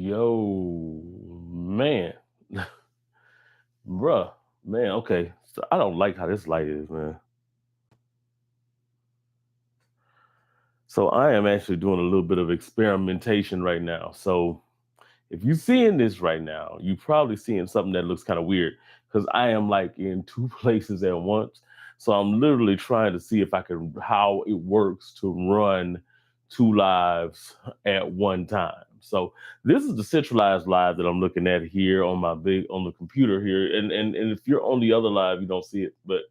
Yo, man, bruh, man. Okay, so I don't like how this light is, man. So I am actually doing a little bit of experimentation right now. So if you're seeing this right now, you're probably seeing something that looks kind of weird because I am like in two places at once. So I'm literally trying to see if I can how it works to run two lives at one time. So this is the centralized live that I'm looking at here on my big on the computer here. And if you're on the other live, you don't see it, but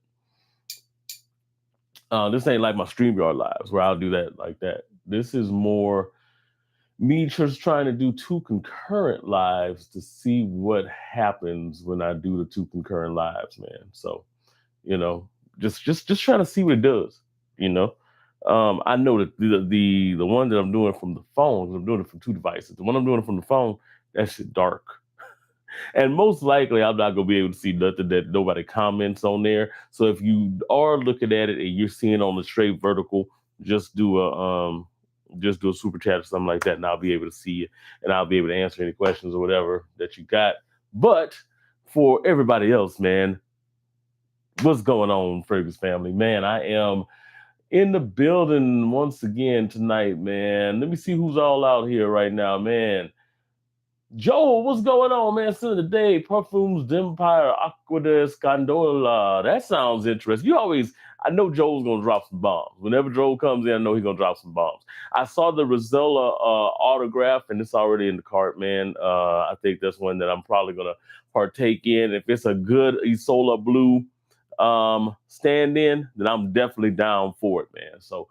this ain't like my StreamYard lives where I'll do that like that. This is more me just trying to do two concurrent lives to see what happens when I do the two concurrent lives, man. So, you know, just trying to see what it does, you know. I know that the one that I'm doing from the phone, I'm doing it from two devices. The one I'm doing it from the phone, that shit dark. And most likely I'm not gonna be able to see nothing that nobody comments on there. So if you are looking at it and you're seeing on the straight vertical, just do a just do a super chat or something like that, and I'll be able to see you and I'll be able to answer any questions or whatever that you got. But for everybody else, man, what's going on, Fergus family? Man, I am in the building once again tonight, man. Let me see who's all out here right now, man. Joel, what's going on, man? Sin of the day, perfumes, Empire, Aqua de Scandola. That sounds interesting. I know Joel's gonna drop some bombs. Whenever Joel comes in, I know he's gonna drop some bombs. I saw the Rosella autograph, and it's already in the cart, man. I think that's one that I'm probably gonna partake in. If it's a good Isola Blue stand in, then I'm definitely down for it, man. So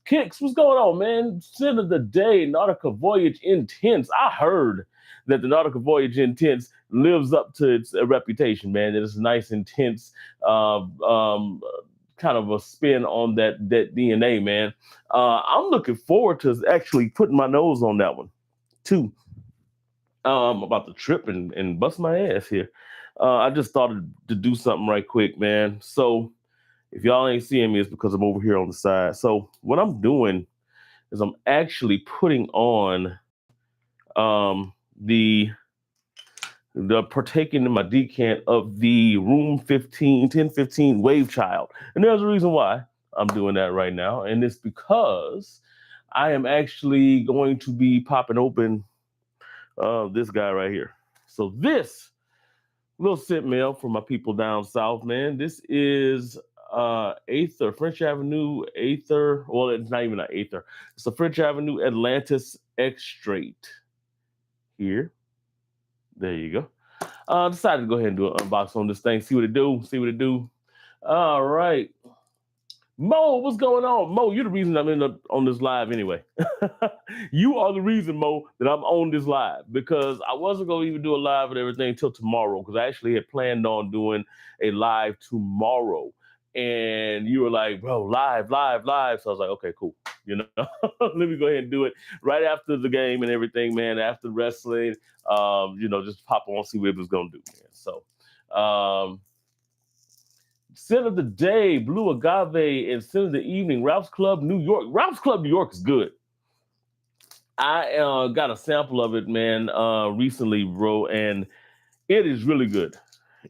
Kicks, what's going on, man? Sin of the day, Nautica Voyage Intense. I heard that the Nautica Voyage Intense lives up to its reputation, man. That it's a nice, intense, kind of a spin on that DNA, man. I'm looking forward to actually putting my nose on that one, too. I'm about to trip and bust my ass here. I just thought to do something right quick, man. So if y'all ain't seeing me, it's because I'm over here on the side. So what I'm doing is I'm actually putting on the partaking in my decant of the Room 1015 Wavechild. And there's a reason why I'm doing that right now. And it's because I am actually going to be popping open this guy right here. So this little scent mail for my people down south, man. This is Aether, French Avenue Aether. Well, it's not even an Aether. It's a French Avenue Atlantis Extrait. Here. There you go. Decided to go ahead and do an unbox on this thing. See what it do. All right. Mo, what's going on? Mo, you're the reason I'm on this live anyway. You are the reason, Mo, that I'm on this live because I wasn't going to even do a live and everything till tomorrow because I actually had planned on doing a live tomorrow. And you were like, bro, live. So I was like, okay, cool. Let me go ahead and do it right after the game and everything, man. After wrestling, just pop on, see what it was going to do, man. So, Sin of the day, Blue Agave, and Sin of the evening, Ralph's Club New York. Ralph's Club New York is good. I got a sample of it, man, recently, bro, and it is really good.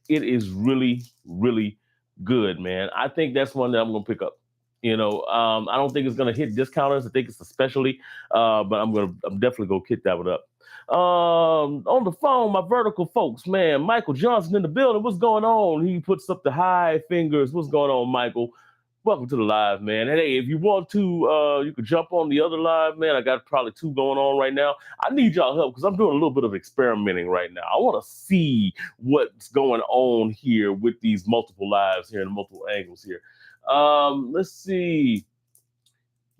It is really, really good, man. I think that's one that I'm gonna pick up. I don't think it's gonna hit discounters. I think it's a specialty, but I'm definitely gonna kick that one up. On the phone, my vertical folks, man, Michael Johnson in the building. What's going on? He puts up the high fingers. What's going on, Michael? Welcome to the live, man. And hey, if you want to, you could jump on the other live, man. I got probably two going on right now. I need y'all help because I'm doing a little bit of experimenting right now. I want to see what's going on here with these multiple lives here and multiple angles here. Let's see.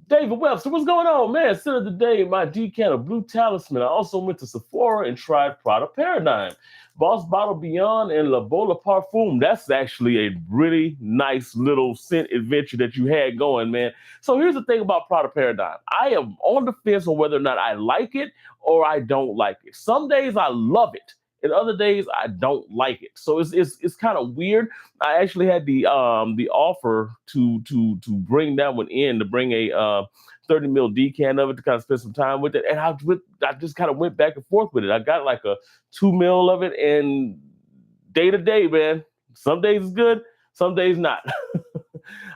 David Webster, what's going on, man? Sin of the day, my decant of Blue Talisman. I also went to Sephora and tried Prada Paradigm, Boss Bottle Beyond, and La Bola Parfum. That's actually a really nice little scent adventure that you had going, man. So here's the thing about Prada Paradigm. I am on the fence on whether or not I like it or I don't like it. Some days I love it. And other days I don't like it. So it's kind of weird. I actually had the offer to bring that one in, to bring a 30 mil decan of it to kind of spend some time with it. And I just kind of went back and forth with it. I got like a 2 mil of it, and day to day, man. Some days it's good, some days not.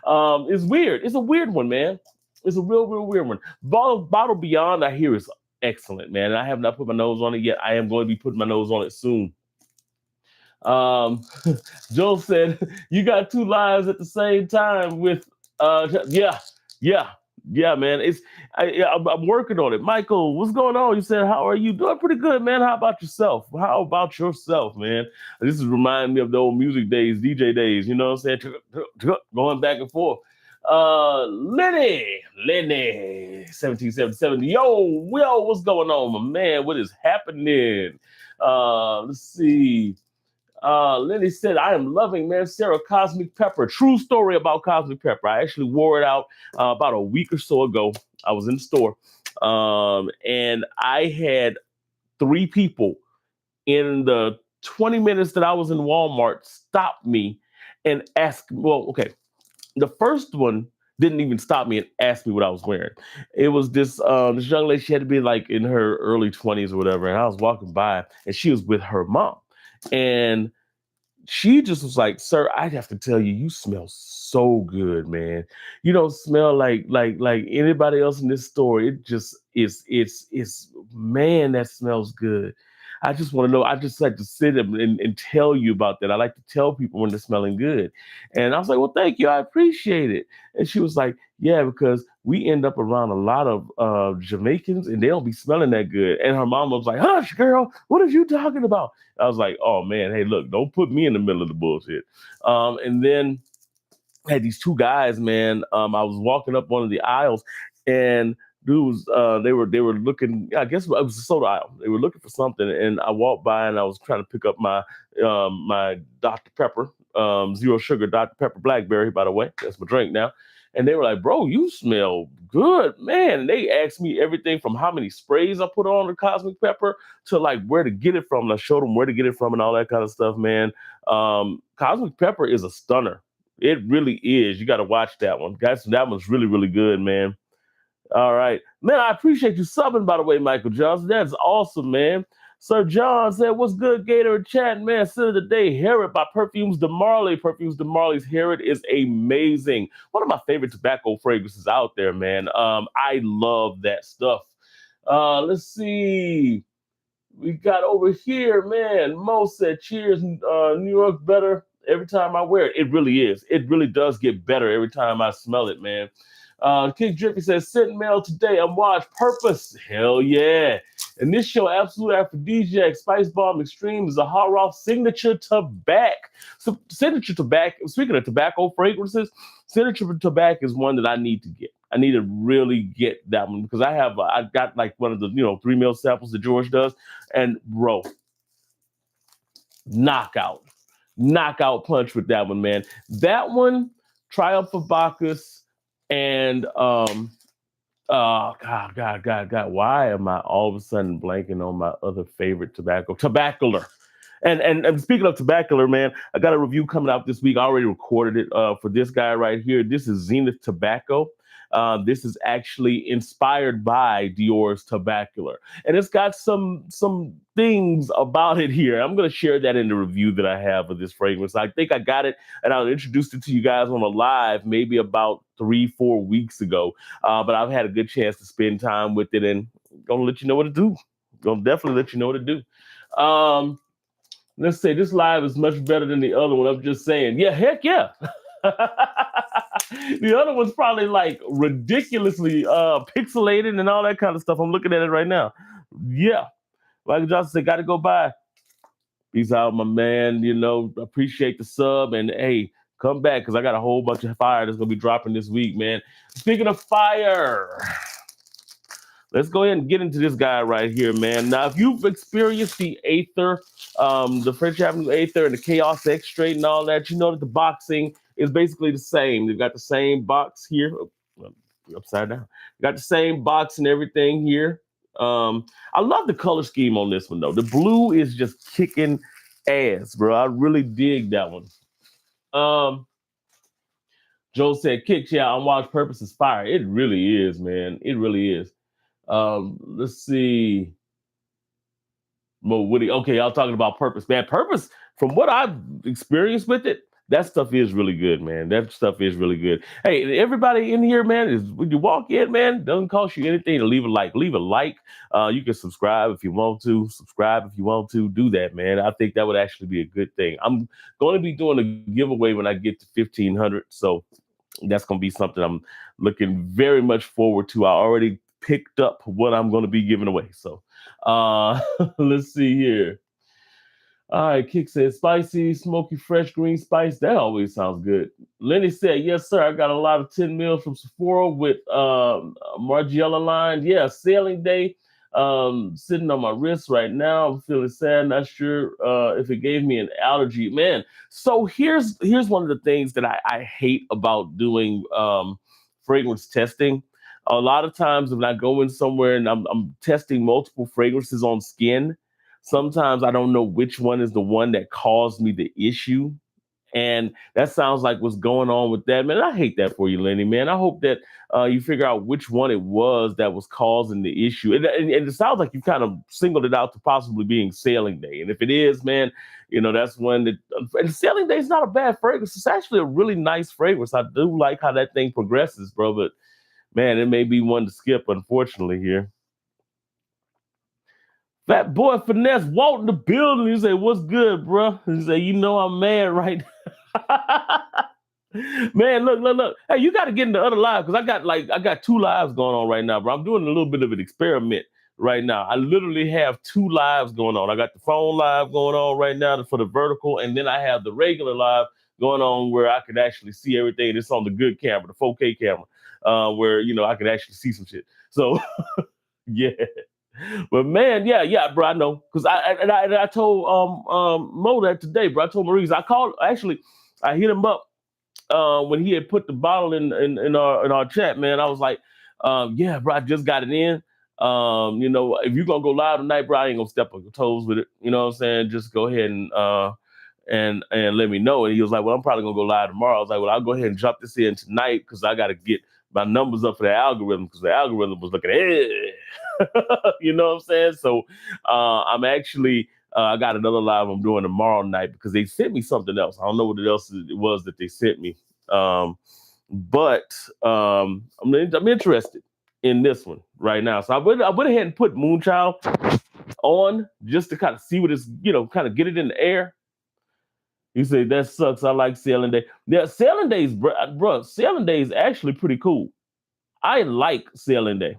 It's weird. It's a weird one, man. It's a real weird one. Bottle Beyond, I hear, is excellent, man. I have not put my nose on it yet. I am going to be putting my nose on it soon. Joe said, you got 2 lives at the same time with, yeah, man. I'm working on it. Michael, what's going on? You said, how are you? Doing pretty good, man. How about yourself? Man? This is reminding me of the old music days, DJ days, you know what I'm saying? Going back and forth. Lenny, 1777. Yo, what's going on, my man? What is happening? Let's see. Lenny said, I am loving, man, Sarah Cosmic Pepper. True story about Cosmic Pepper. I actually wore it out about a week or so ago. I was in the store, and I had 3 people in the 20 minutes that I was in Walmart stop me and ask, well, okay, the first one didn't even stop me and ask me what I was wearing. It was this young lady. She had to be like in her early 20s or whatever, and I was walking by, and she was with her mom. And she just was like, sir, I have to tell you, you smell so good, man. You don't smell like anybody else in this store. It just it's man, that smells good. I just want to know. I just like to sit and tell you about that. I like to tell people when they're smelling good. And I was like, well, thank you. I appreciate it. And she was like, yeah, because we end up around a lot of Jamaicans and they don't be smelling that good. And her mom was like, hush, girl, what are you talking about? I was like, oh, man, hey, look, don't put me in the middle of the bullshit. And then I had these 2 guys, man. I was walking up one of the aisles, and dudes, they were looking. I guess it was a soda aisle. They were looking for something, and I walked by, and I was trying to pick up my my Dr. Pepper, 0 sugar Dr. Pepper Blackberry. By the way, that's my drink now. And they were like, bro, you smell good, man. And they asked me everything from how many sprays I put on the Cosmic Pepper to like where to get it from. And I showed them where to get it from and all that kind of stuff, man. Cosmic Pepper is a stunner. It really is. You got to watch that one. Guys, that one's really, really good, man. All right. Man, I appreciate you subbing, by the way, Michael Johnson. That's awesome, man. Sir John said, what's good, Gator chat, man? Sit of the day, Herod by Perfumes de Marley. Perfumes de Marley's Herod is amazing. One of my favorite tobacco fragrances out there, man. I love that stuff. Let's see. We got over here, man. Mo said, cheers, New York better every time I wear it. It really is. It really does get better every time I smell it, man. King Drippy says, sent mail today. I'm watched Purpose. Hell yeah. And this show, Absolute Aphrodisiac Spice Bomb Extreme, is a Hot Rock signature tobacco. So, signature tobacco. Speaking of tobacco fragrances, signature tobacco is one that I need to get. I need to really get that one because I got like one of the 3 mil samples that George does, and bro, knockout punch with that one, man. That one, Triumph of Bacchus, and God, why am I all of a sudden blanking on my other favorite tobacco? Tobacular. And speaking of Tobacular, man, I got a review coming out this week. I already recorded it for this guy right here. This is Zenith Tobacco. This is actually inspired by Dior's Tobacular. And it's got some things about it here. I'm going to share that in the review that I have of this fragrance. I think I got it, and I introduced it to you guys on a live maybe about 3-4 weeks ago. But I've had a good chance to spend time with it, and going to let you know what to do. Going to definitely let you know what to do. Let's say this live is much better than the other one. I'm just saying. Yeah, heck yeah. The other one's probably like ridiculously pixelated and all that kind of stuff. I'm looking at it right now. Yeah. Michael Johnson said, got to go by. Peace out, my man. Appreciate the sub. And hey, come back because I got a whole bunch of fire that's going to be dropping this week, man. Speaking of fire, let's go ahead and get into this guy right here, man. Now, if you've experienced the Aether, the French Avenue Aether and the Chaos Extrait and all that, you know that the boxing is basically the same. They've got the same box here. Upside down. Got the same box and everything here. I love the color scheme on this one, though. The blue is just kicking ass, bro. I really dig that one. Joe said, "Kick, yeah, Unwatched Purpose is fire." It really is, man. It really is. Let's see. Mo Woody. Okay, y'all talking about Purpose, man. Purpose, from what I've experienced with it, that stuff is really good, man. That stuff is really good. Hey, everybody in here, man, is when you walk in, man, doesn't cost you anything to leave a like. Leave a like. You can subscribe if you want to. Subscribe if you want to. Do that, man. I think that would actually be a good thing. I'm going to be doing a giveaway when I get to 1,500. So that's going to be something I'm looking very much forward to. I already picked up what I'm going to be giving away. So let's see here. All right, Kick said spicy, smoky, fresh green spice. That always sounds good. Lenny said, yes, sir. I got a lot of 10 mils from Sephora with Margiela line. Yeah, sailing day. Sitting on my wrist right now. I'm feeling sad. Not sure if it gave me an allergy. Man, so here's one of the things that I hate about doing fragrance testing. A lot of times when I go in somewhere and I'm testing multiple fragrances on skin, sometimes I don't know which one is the one that caused me the issue. And that sounds like what's going on with that, man. I hate that for you, Lenny, man. I hope that you figure out which one it was that was causing the issue. And it sounds like you kind of singled it out to possibly being Sailing Day. And if it is, man, you know, that's one that, and Sailing Day is not a bad fragrance. It's actually a really nice fragrance. I do like how that thing progresses, bro. But man, it may be one to skip, unfortunately, here. Fat boy Finesse walked in the building. He said, "What's good, bro?" He said, "You know I'm mad right Man, look. Hey, you got to get in the other live because I got 2 lives going on right now, bro. I'm doing a little bit of an experiment right now. I literally have 2 lives going on. I got the phone live going on right now for the vertical, and then I have the regular live going on where I could actually see everything. It's on the good camera, the 4K camera, where I could actually see some shit. So yeah. But man, yeah, bro, I know because I told Mo that today, bro. I told Maurice. I hit him up when he had put the bottle in our chat, man. I was like, yeah, bro, I just got it in. If you're gonna go live tonight, bro, I ain't gonna step on your toes with it. You know what I'm saying? Just go ahead and let me know. And he was like, well, I'm probably gonna go live tomorrow. I was like, well, I'll go ahead and drop this in tonight because I got to get my numbers up for the algorithm because the algorithm was looking you know what I'm saying? So I'm actually I got another live I'm doing tomorrow night because they sent me something else. I don't know what else it was that they sent me. But I'm interested in this one right now. So I went ahead and put Moonchild on just to kind of see what it's, kind of get it in the air. You say that sucks. I like Sailing Day. Yeah, Sailing Day is, bro, Sailing Day is actually pretty cool. I like Sailing Day.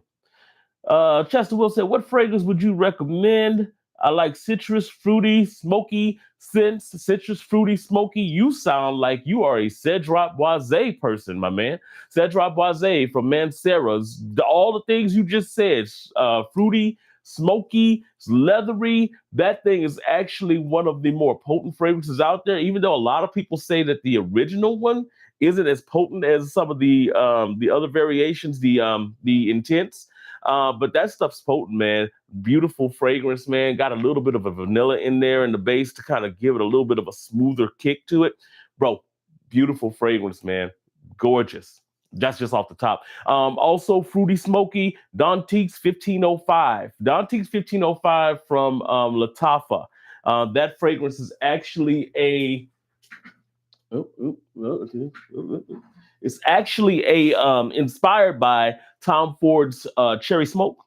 Chester Will said, what fragrance would you recommend? I like citrus, fruity, smoky scents. Citrus, fruity, smoky. You sound like you are a Cedrat Boisé person, my man. Cedrat Boisé from Mancera's. All the things you just said, fruity, smoky, leathery. That thing is actually one of the more potent fragrances out there, even though a lot of people say that the original one isn't as potent as some of the other variations, the Intense. But that stuff's potent, man. Beautiful fragrance, man. Got a little bit of a vanilla in there in the base to kind of give it a little bit of a smoother kick to it. Bro, beautiful fragrance, man. Gorgeous. That's just off the top. Also, fruity, smoky, Dantique's 1505. Dantique's 1505 from Latafa. That fragrance is actually it's actually inspired by Tom Ford's Cherry Smoke.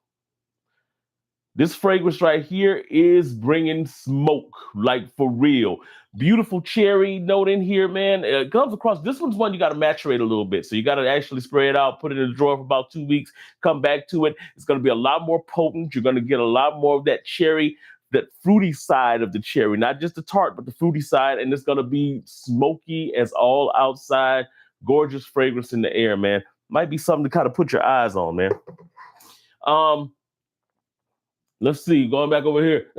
This fragrance right here is bringing smoke, like for real. Beautiful cherry note in here, man. It comes across. This one's one you got to macerate a little bit. So you got to actually spray it out, put it in the drawer for about 2 weeks, come back to it. It's going to be a lot more potent. You're going to get a lot more of that cherry, that fruity side of the cherry, not just the tart, but the fruity side. And it's going to be smoky as all outside. Gorgeous fragrance in the air, man. Might be something to kind of put your eyes on, man. Let's see. Going back over here.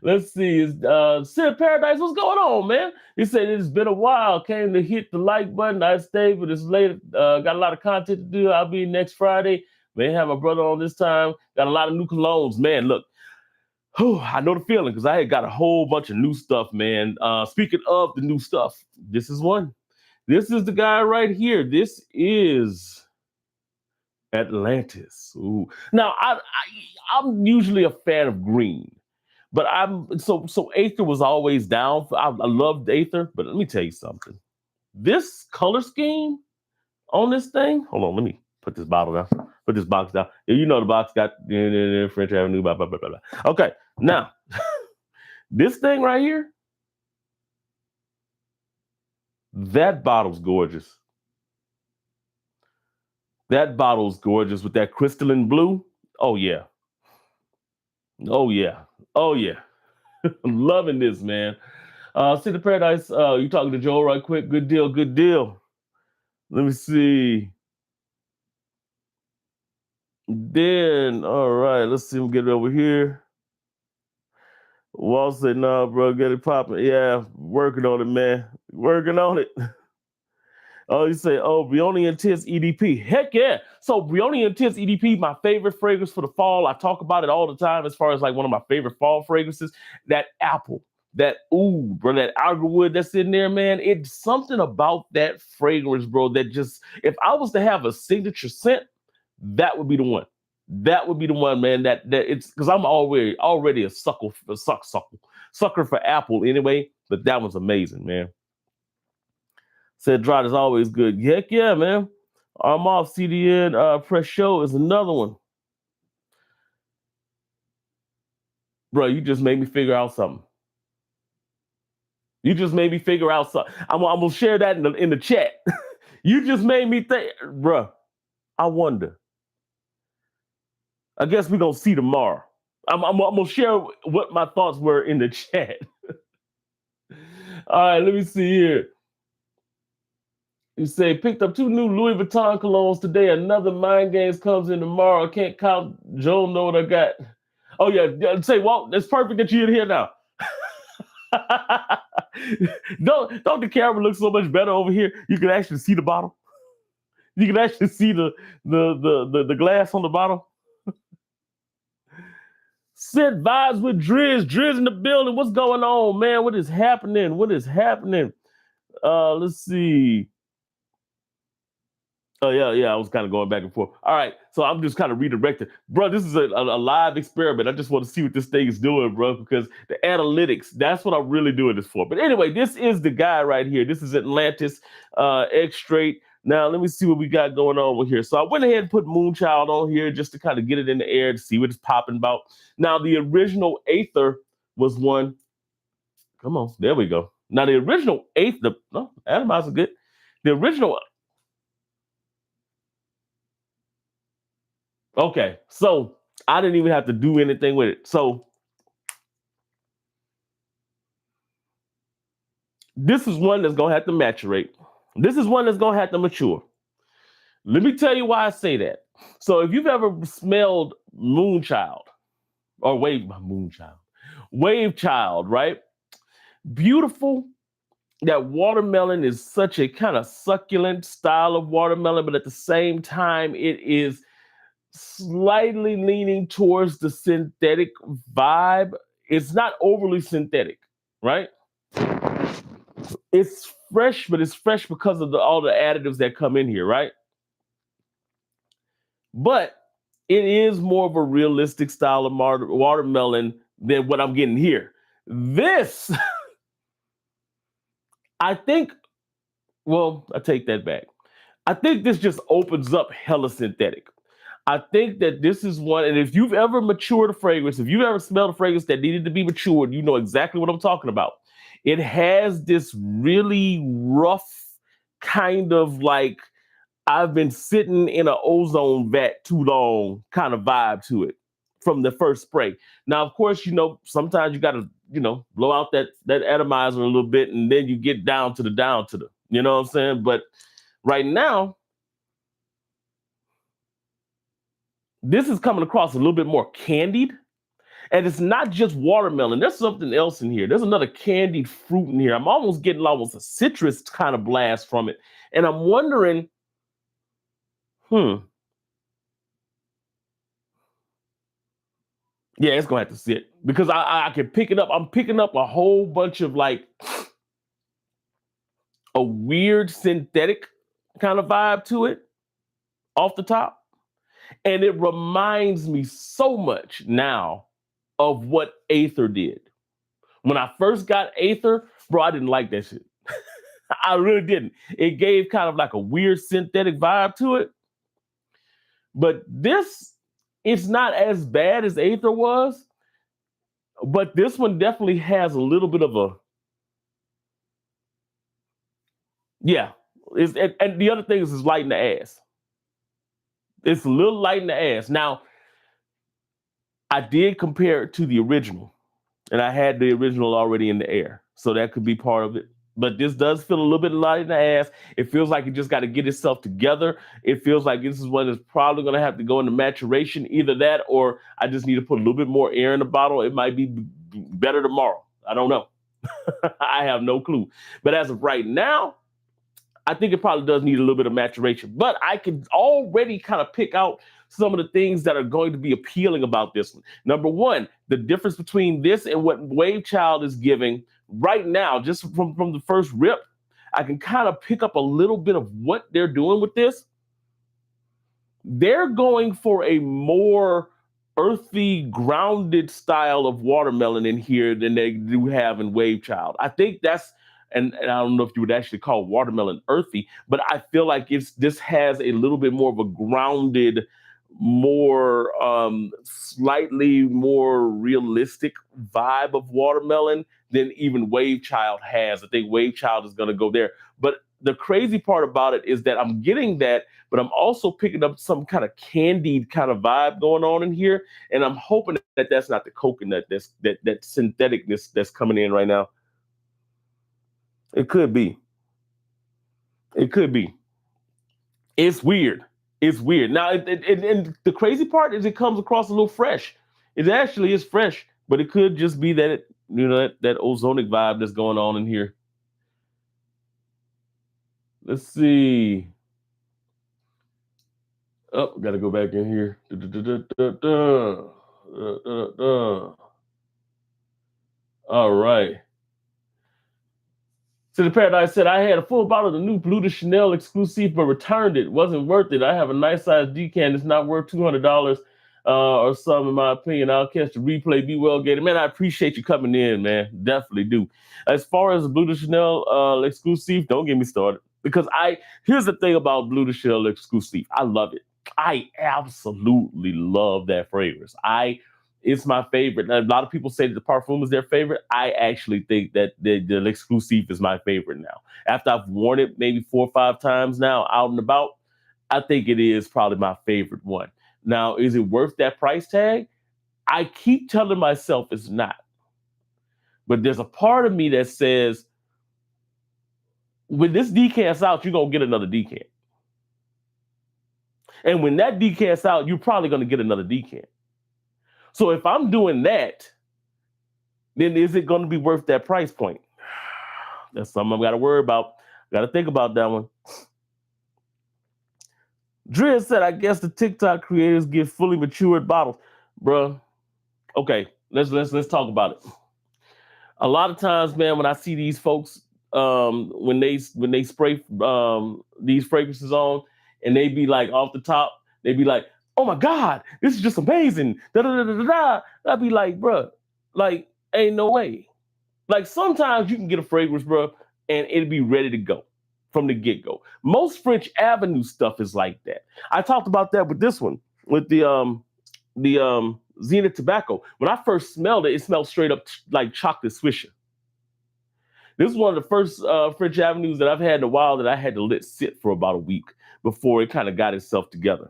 Let's see. Is Sid Paradise, what's going on, man? He said it's been a while. Came to hit the like button. I stayed, but it's late. Got a lot of content to do. I'll be next Friday. May have my brother on this time. Got a lot of new colognes, man. Look, I know the feeling because I had got a whole bunch of new stuff, man. Speaking of the new stuff, this is one. This is the guy right here. This is Atlantis. Ooh. Now, I'm usually a fan of green, but so Aether was always down. I loved Aether, but let me tell you something. This color scheme on this thing. Hold on, let me put this bottle down. Put this box down. You know the box got French Avenue, blah blah blah blah blah. Okay, now this thing right here, that bottle's gorgeous. That bottle's gorgeous with that crystalline blue. Oh yeah. Oh yeah. Oh yeah. I'm loving this, man. City Paradise, you talking to Joel right quick? Good deal, good deal. Let me see. Then, all right, let's see. We'll get it over here. Walt said, nah, bro, get it popping. Yeah, working on it, man. Working on it. Oh, you say, oh, Brioni Intense EDP. Heck yeah. So Brioni Intense EDP, my favorite fragrance for the fall. I talk about it all the time as far as like one of my favorite fall fragrances. That apple, that ooh, bro, that alderwood that's in there, man. It's something about that fragrance, bro, that just, if I was to have a signature scent, that would be the one. That would be the one, man. That it's because I'm already a sucker for apple anyway. But that one's amazing, man. Said Drought is always good. Heck yeah, man. I'm off CDN Press Show is another one. Bro, you just made me figure out something. You just made me figure out something. I'm gonna share that in the chat. You just made me think, bro. I wonder. I guess we're gonna see tomorrow. I'm gonna share what my thoughts were in the chat. All right, let me see here. You say picked up 2 new Louis Vuitton colognes today. Another Mind Games comes in tomorrow. I can't count. Joe know what I got. Oh yeah, say Walt. It's perfect that you're in here now. don't the camera look so much better over here? You can actually see the bottle. You can actually see the glass on the bottle. Sit vibes with Driz. Driz in the building. What's going on, man? What is happening? What is happening? Let's see. Oh, yeah. I was kind of going back and forth. All right. So I'm just kind of redirecting. Bro, this is a live experiment. I just want to see what this thing is doing, bro, because the analytics, that's what I'm really doing this for. But anyway, this is the guy right here. This is Atlantis Extrait. Now, let me see what we got going on with here. So I went ahead and put Moonchild on here just to kind of get it in the air to see what it's popping about. Now, the original Aether was one. Come on. There we go. Now, the original Aether, no, Atomizer good. The original. Okay, so I didn't even have to do anything with it. So this is one that's gonna have to maturate. This is one that's gonna have to mature. Let me tell you why I say that. So if you've ever smelled Moonchild or Wavechild, right? Beautiful. That watermelon is such a kind of succulent style of watermelon, but at the same time, it is slightly leaning towards the synthetic vibe. It's not overly synthetic, right? It's fresh, but it's fresh because of all the additives that come in here, right? But it is more of a realistic style of watermelon than what I'm getting here. This, I think, well, I take that back. I think this just opens up hella synthetic. I think that this is one, and if you've ever matured a fragrance, if you've ever smelled a fragrance that needed to be matured, you know exactly what I'm talking about. It has this really rough kind of like, I've been sitting in an ozone vat too long kind of vibe to it from the first spray. Now, of course, you know, sometimes you got to, you know, blow out that atomizer a little bit, and then you get down to the, you know what I'm saying? But right now, this is coming across a little bit more candied. And it's not just watermelon. There's something else in here. There's another candied fruit in here. I'm almost getting almost a citrus kind of blast from it. And I'm wondering, yeah, it's gonna have to sit because I can pick it up. I'm picking up a whole bunch of like a weird synthetic kind of vibe to it off the top. And it reminds me so much now of what Aether did. When I first got Aether, bro, I didn't like that shit. I really didn't. It gave kind of like a weird synthetic vibe to it. But this is not as bad as Aether was. But this one definitely has a little bit of a, yeah. And the other thing is it's light in the ass. It's a little light in the ass. Now, I did compare it to the original, and I had the original already in the air. So that could be part of it. But this does feel a little bit light in the ass. It feels like it just got to get itself together. It feels like this is one that's probably going to have to go into maturation. Either that or I just need to put a little bit more air in the bottle. It might be better tomorrow. I don't know. I have no clue. But as of right now, I think it probably does need a little bit of maturation. But I can already kind of pick out some of the things that are going to be appealing about this one. Number one, the difference between this and what Wavechild is giving right now, just from the first rip, I can kind of pick up a little bit of what they're doing with this. They're going for a more earthy, grounded style of watermelon in here than they do have in Wavechild. I think that's, and I don't know if you would actually call watermelon earthy, but I feel like this has a little bit more of a grounded, more slightly more realistic vibe of watermelon than even Wavechild has. I think Wavechild is going to go there. But the crazy part about it is that I'm getting that, but I'm also picking up some kind of candied kind of vibe going on in here. And I'm hoping that that's not the coconut, that syntheticness that's coming in right now. It could be. It could be. It's weird. It's weird. Now, and the crazy part is it comes across a little fresh. It actually is fresh, but it could just be that that ozonic vibe that's going on in here. Let's see. Oh, got to go back in here. All right. So the Paradise said, I had a full bottle of the new Blue de Chanel exclusive, but returned it. Wasn't worth it. I have a nice size decan. It's not worth $200 or some, in my opinion. I'll catch the replay. Be well, Gator. Man, I appreciate you coming in, man. Definitely do. As far as the Blue de Chanel exclusive, don't get me started. Because here's the thing about Blue de Chanel exclusive. I love it. I absolutely love that fragrance. It's my favorite. A lot of people say that the Parfum is their favorite. I actually think that the exclusive is my favorite now. After I've worn it maybe 4 or 5 times now out and about, I think it is probably my favorite one. Now, is it worth that price tag? I keep telling myself it's not. But there's a part of me that says, when this decant's out, you're going to get another decant. And when that decant's out, you're probably going to get another decant. So if I'm doing that, then is it going to be worth that price point? That's something I've got to worry about. Got to think about that one. Drea said, I guess the TikTok creators get fully matured bottles. Bruh, okay, let's talk about it. A lot of times, man, when I see these folks, when they spray these fragrances on, and they be like off the top, they be like, oh my God, this is just amazing. Da, da, da, da, da. I'd be like, bro, like, ain't no way. Like sometimes you can get a fragrance, bro, and it'll be ready to go from the get-go. Most French Avenue stuff is like that. I talked about that with this one, with the Zenith Tobacco. When I first smelled it, it smelled straight up like chocolate swisher. This is one of the first French Avenues that I've had in a while that I had to let sit for about a week before it kind of got itself together.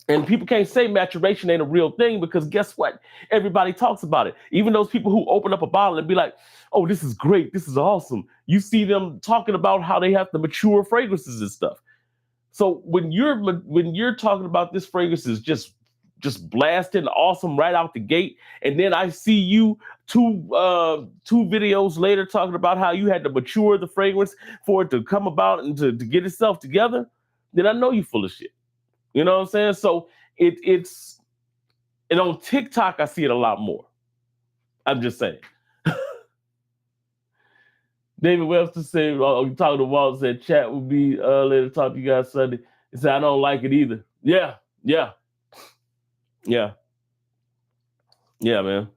And people can't say maturation ain't a real thing because guess what? Everybody talks about it. Even those people who open up a bottle and be like, oh, this is great. This is awesome. You see them talking about how they have to mature fragrances and stuff. So when you're talking about this fragrance is just blasting awesome right out the gate, and then I see you two videos later talking about how you had to mature the fragrance for it to come about and to get itself together, then I know you're full of shit. You know what I'm saying? So it's, and on TikTok, I see it a lot more. I'm just saying. David Webster said, talking to Walt, said chat will be later. Talk to you guys Sunday. He said I don't like it either. Yeah, yeah, yeah, yeah, man.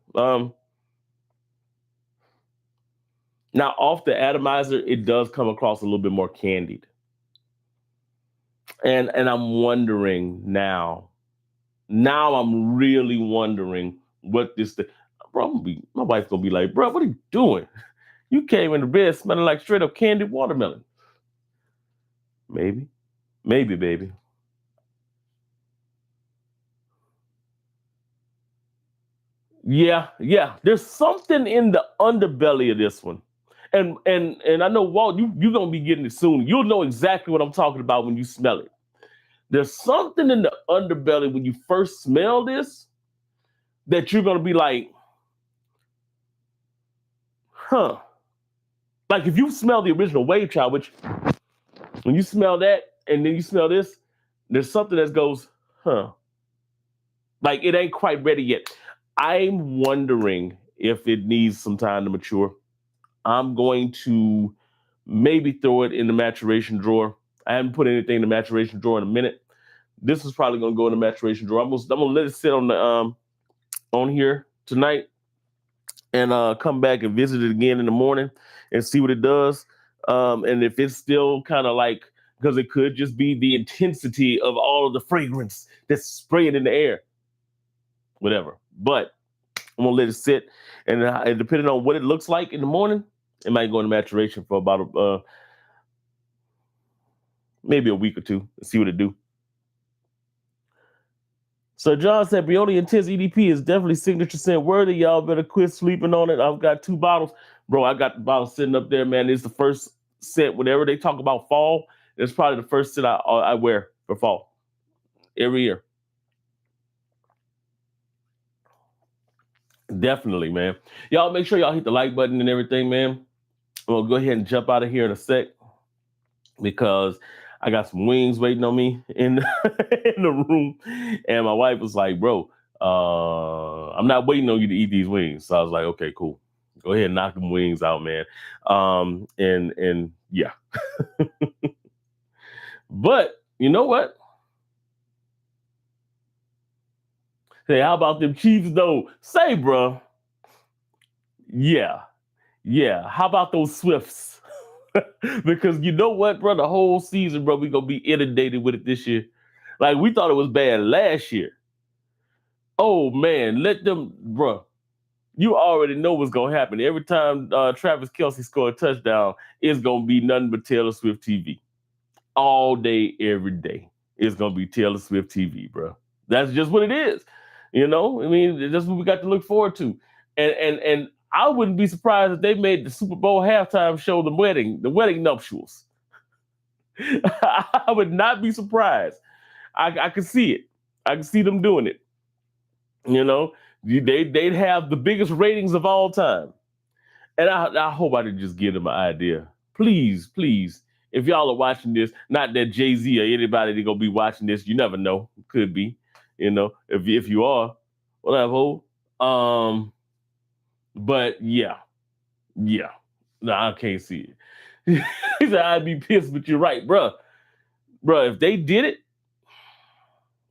Now off the atomizer, it does come across a little bit more candied, and I'm wondering now. Now I'm really wondering what this thing. Bro, my wife's gonna be like, bro, what are you doing? You came into bed smelling like straight up candied watermelon. Maybe, maybe, baby. Yeah, yeah. There's something in the underbelly of this one. And I know Walt, you're gonna be getting it soon. You'll know exactly what I'm talking about when you smell it. There's something in the underbelly when you first smell this that you're gonna be like, huh. Like if you smell the original Wavechild, which when you smell that and then you smell this, there's something that goes, huh. Like it ain't quite ready yet. I'm wondering if it needs some time to mature. I'm going to maybe throw it in the maturation drawer. I haven't put anything in the maturation drawer in a minute. This is probably going to go in the maturation drawer. I'm gonna let it sit on here tonight and come back and visit it again in the morning and see what it does. And if it's still kind of like, because it could just be the intensity of all of the fragrance that's spraying in the air, whatever. But I'm gonna let it sit, and depending on what it looks like in the morning, it might go into maturation for about maybe a week or two and see what it do. So John said, Brioni Intense EDP is definitely signature scent worthy. Y'all better quit sleeping on it. I've got 2 bottles. Bro, I got the bottle sitting up there, man. It's the first scent. Whenever they talk about fall, it's probably the first scent I wear for fall every year. Definitely, man. Y'all make sure y'all hit the like button and everything, man. I'm gonna go ahead and jump out of here in a sec because I got some wings waiting on me in in the room, and my wife was like, "Bro, I'm not waiting on you to eat these wings." So I was like, "Okay, cool. Go ahead and knock them wings out, man." And yeah, but you know what? Hey, how about them Chiefs though? Say, bro, yeah, yeah. How about those Swifts? Because you know what, bro? The whole season, bro, we gonna be inundated with it this year. Like we thought it was bad last year. Oh man, let them, bro. You already know what's gonna happen. Every time Travis Kelce score a touchdown, it's gonna be nothing but Taylor Swift TV all day, every day. It's gonna be Taylor Swift TV, bro. That's just what it is. You know, I mean, that's what we got to look forward to. And I wouldn't be surprised if they made the Super Bowl halftime show the wedding nuptials. I would not be surprised. I can see it. I can see them doing it. You know, they'd have the biggest ratings of all time. And I hope I didn't just give them an idea. Please, please, if y'all are watching this, not that Jay-Z or anybody that gonna be watching this, you never know. Could be, you know, if you are, whatever. But yeah, yeah. No, I can't see it. He said I'd be pissed, but you're right, bro. Bro, if they did it,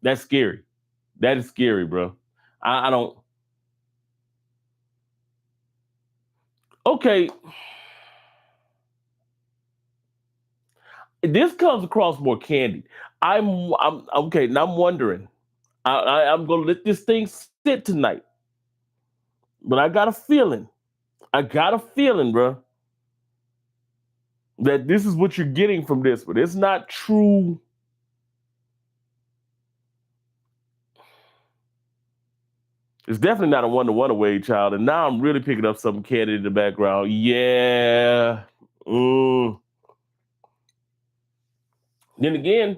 that's scary. That is scary, bro. I don't. Okay, this comes across more candy. I'm okay. Now I'm wondering. I'm gonna let this thing sit tonight, but I got a feeling. I got a feeling, bro, that this is what you're getting from this, but it's not true. It's definitely not a one-to-one away child. And now I'm really picking up some candy in the background. Yeah. Mm. Then again,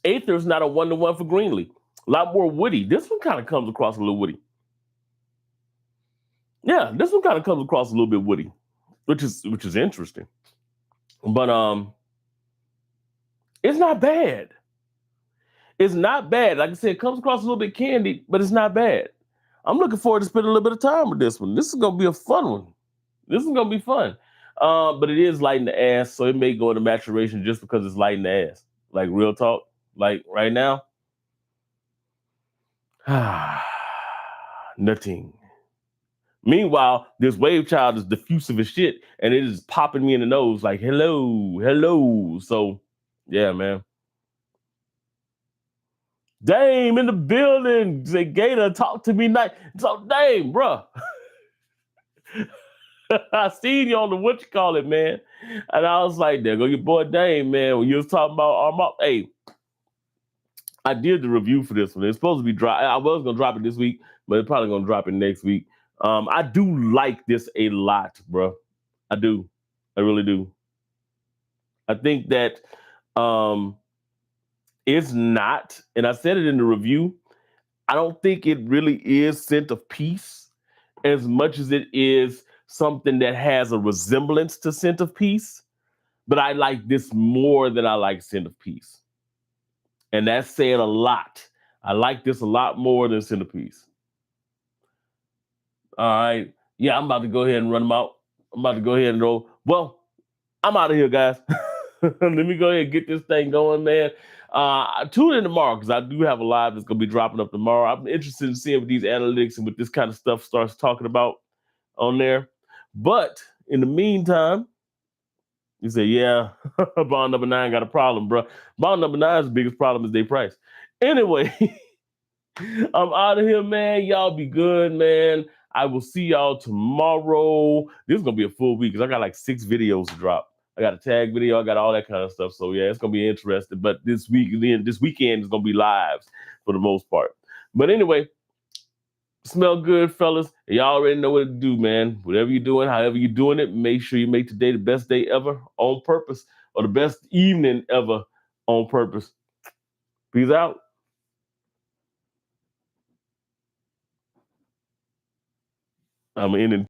Aether's not a one-to-one for Greenlee. A lot more woody. This one kind of comes across a little woody. Yeah, this one kind of comes across a little bit woody, which is interesting. But it's not bad. It's not bad. Like I said, it comes across a little bit candy, but it's not bad. I'm looking forward to spending a little bit of time with this one. This is gonna be a fun one. This is gonna be fun. But it is light in the ass, so it may go into maturation just because it's light in the ass. Like real talk, like right now, nothing. Meanwhile, this Wavechild is diffusive as shit, and it is popping me in the nose like hello, hello. So, yeah, man. Dame in the building. Say Gator, talk to me night. So Dame, bruh. I seen you on the what you call it, man. And I was like, there go your boy Dame, man. When you was talking about Armand, hey, I did the review for this one. It's supposed to be drop. I was gonna drop it this week, but it's probably gonna drop it next week. I do like this a lot, bro. I do. I really do. I think that it's not, and I said it in the review. I don't think it really is Scent of Peace as much as it is something that has a resemblance to Scent of Peace. But I like this more than I like Scent of Peace. And that's saying a lot. I like this a lot more than Scent of Peace. All right. Yeah, I'm about to go ahead and run them out. I'm about to go ahead and roll. Well, I'm out of here, guys. Let me go ahead and get this thing going, man. Tune in tomorrow because I do have a live that's going to be dropping up tomorrow. I'm interested in seeing what these analytics and what this kind of stuff starts talking about on there. But in the meantime, you say, yeah, bond number 9 got a problem, bro. Bond number 9's biggest problem is their price. Anyway, I'm out of here, man. Y'all be good, man. I will see y'all tomorrow. This is going to be a full week because I got like 6 videos to drop. I got a tag video. I got all that kind of stuff. So, yeah, it's going to be interesting. But this weekend is going to be lives for the most part. But anyway, smell good, fellas. Y'all already know what to do, man. Whatever you're doing, however you're doing it, make sure you make today the best day ever on purpose or the best evening ever on purpose. Peace out. I'm ending.